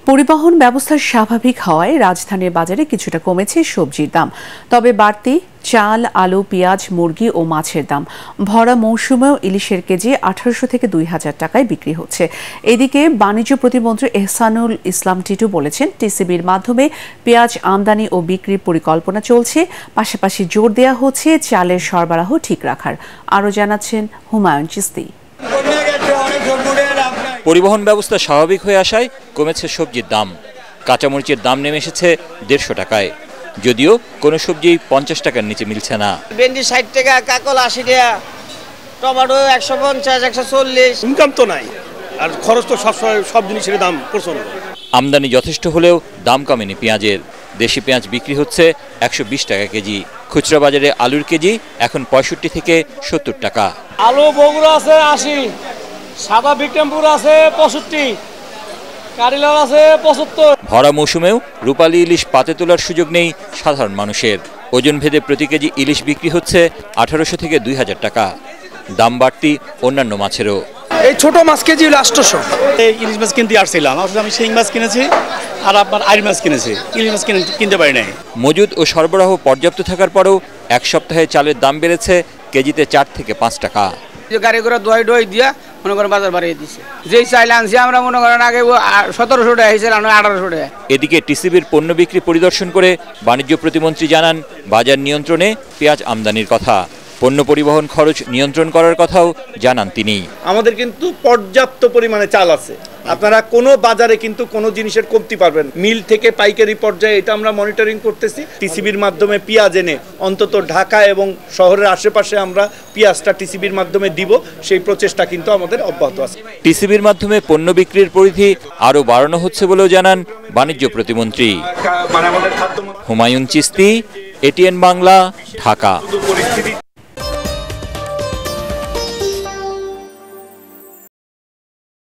পরিবহন ব্যবস্থা স্বাভাবিক হওয়ায় রাজধানীর বাজারে কিছুটা কমেছে সবজির দাম, তবে বাড়তি চাল, আলু, পেঁয়াজ, মুরগি ও মাছের দাম। ভরা মৌসুমেও ইলিশের কেজি 1800 থেকে 2000 টাকায় বিক্রি হচ্ছে। এদিকে বাণিজ্য প্রতিমন্ত্রী এহসানুল ইসলাম টিটু বলেছেন, টিসিবির মাধ্যমে পেঁয়াজ আমদানি ও বিক্রির পরিকল্পনা চলছে, পাশাপাশি জোর দেওয়া হচ্ছে চালের সরবরাহ ঠিক রাখার। আরও জানাচ্ছেন হুমায়ুন চিস্তি। পরিবহন ব্যবস্থা স্বাভাবিক হয়ে আসায় কমেছে সবজির দাম। কাঁচামরিচের দাম নেমে এসেছে 150 টাকায়, যদিও কোনো সবজি 50 টাকার নিচে মিলছে না। ভেন্ডি 60 টাকা, কাকল 80 টাকা, টমেটো 150, 140। ইনকাম তো নাই, আর খরচ তো সব জিনিসের দাম প্রচন্ড। আমদানি যথেষ্ট হলেও দাম কমেনি পেঁয়াজের। দেশি পেঁয়াজ বিক্রি হচ্ছে 120 টাকা কেজি। খুচরা বাজারে আলুর কেজি এখন 65 থেকে 70 টাকা। আলু বগুড়া আছে 80, সাদা বিক্রমপুর আছে 65, কারিলার আছে 75। ভরা মৌসুমেও রূপালী ইলিশ পাতে তোলার সুযোগ নেই সাধারণ মানুষের। ওজন ভেদে প্রতি কেজি ইলিশ বিক্রি হচ্ছে 1800 থেকে 2000 টাকা। দাম বাড়তি অন্যান্য মাছেরও। এই ছোট মাছ কেজি হলো 800। এই ইলিশ মাছ কিনতে আসছিলাম, আসলে আমি শিং মাছ কিনেছি আর আপনার আইড় মাছ কিনেছি, ইলিশ মাছ কিনতে পারি নাই। মজুদ ও সরবরাহ পর্যাপ্ত থাকার পরেও এক সপ্তাহে চালের দাম বেড়েছে কেজিতে 4 থেকে 5 টাকা। গাড়ি করে দোয়াই দিয়া মনে করেন বাজার বাড়িয়ে দিচ্ছে। যেই চাইলে আনছি আমরা মনে করেন আগে 1700 টাকা হয়েছিল, 1800 টাকা। এদিকে টিসিবির পণ্য বিক্রি পরিদর্শন করে বাণিজ্য প্রতিমন্ত্রী জানান, বাজার নিয়ন্ত্রণে পেঁয়াজ আমদানির কথা। পণ্য পরিবহন খরচ নিয়ন্ত্রণ করার কথাও জানান তিনি। আমাদের কিন্তু পর্যাপ্ত পরিমাণে চাল আছে, আপনারা কোনো বাজারে কিন্তু কোনো জিনিসের কমতি পারবেন। মিল থেকে পাইকারি পর্যায়ে এটা আমরা মনিটরিং করতেছি। টিসিবির মাধ্যমে পেঁয়াজ এনে অন্তত ঢাকা এবং শহরের আশেপাশে আমরা পেঁয়াজটা টিসিবির মাধ্যমে দিব, সেই প্রচেষ্টা কিন্তু আমাদের অব্যাহত আছে। টিসিবির মাধ্যমে পণ্য বিক্রির পরিধি আরও বাড়ানো হচ্ছে বলেও জানান বাণিজ্য প্রতিমন্ত্রী। হুমায়ুন চিস্তি, এটিএন বাংলা, ঢাকা।